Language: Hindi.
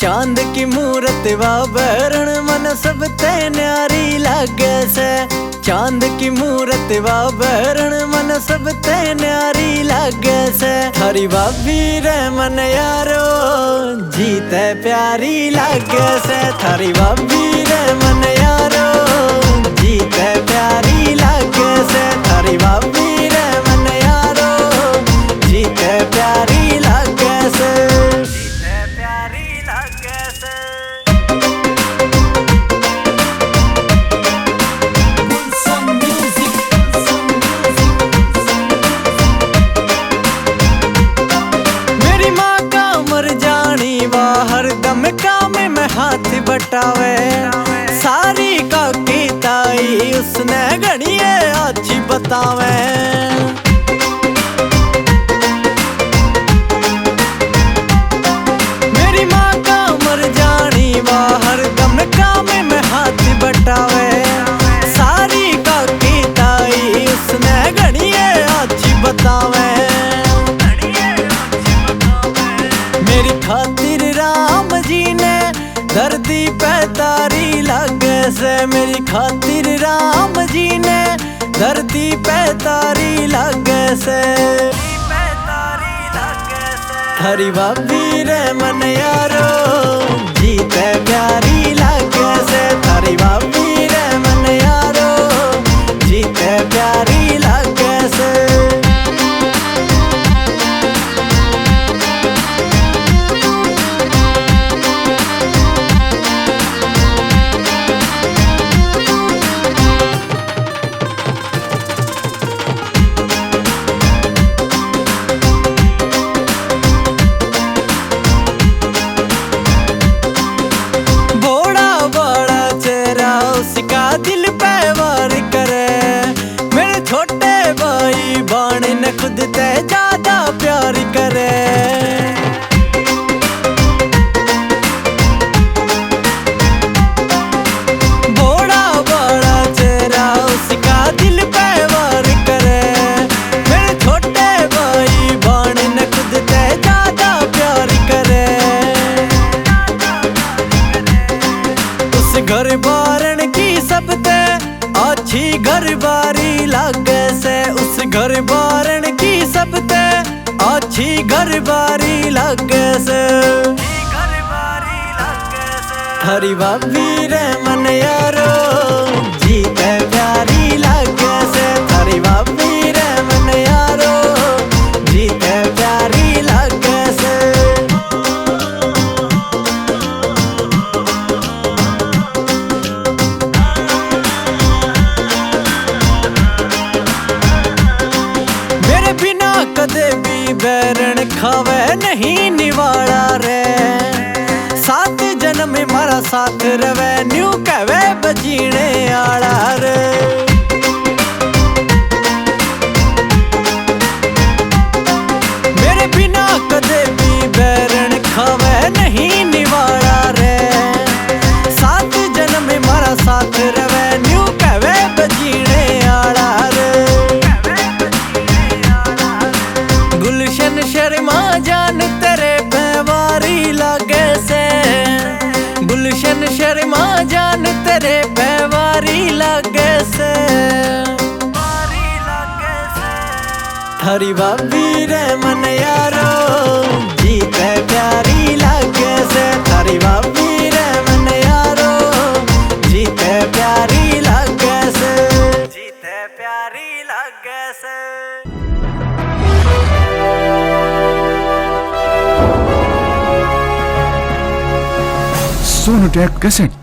चांद की मूरत वाबरण मन सब ते न्यारी लागे से। चांद की मूरत वाबरण मन सब ते न्यारी लागे से। थारी भाभी रे मन यारो जीते प्यारी लागे से। थारी भाभी रे मन यारो जीते प्यारी लागे से। थारी भाभी रे मन यारो जीते प्यारी लागे से। हाथ बटावे सारी का कीताई उसने घड़िए अच्छी बतावे। मेरी माँ का मर जानी बाहर दम काम में हाथ बटावे सारी का कीताई उसने घड़िए अच्छी बतावे। मेरी खातिर राम जी ने धरती पे तारी लागे से। मेरी खातिर राम जी ने धरती पे तारी लागे से। थारी भाभी रे मन यारो जीते प्यारी लागे से। थारी भाभी रे मन यारो जीते प्यारी लागे से। दिल पे वार करे मेरे छोटे भाई बाण ने खुद ते ज्यादा प्यार करे। बड़ा बड़ा चेहरा उसका दिल पे वार करे मेरे छोटे भाई बाण ने खुद ते ज्यादा प्यार करे। उस घर बारण की सबते अच्छी घर बारी लागे से। उस घर बारण की सबते अच्छी घर बारी लागे से। थारी भाभी रे मन यारो जीते प्यारी लागे से। थारी भाभी रे मन यारो जीते प्यारी लागे से। कदे भी बैरण खावे नहीं निवाड़ा रे। सात जन्म में मारा साथ रवे न्यू कहवे बजीने आड़ा रे। मेरे बिना कदे भी बैरण खावे नहीं निवाड़ा रे। सात जन्म में मारा साथ रवे न्यू कहवे बजीने आड़ा रे। गुलशन शर्मा जान तेरे पैवारी लागे से। गुलशन शर्मा जान तेरे पैवारी लागे से। थारी भाभी रे मन यारो जीते प्यारी लागे से। थारी भाभी रे मन यारो जीते प्यारी लागे से। जीते प्यारी लागे से। Sonotek cassette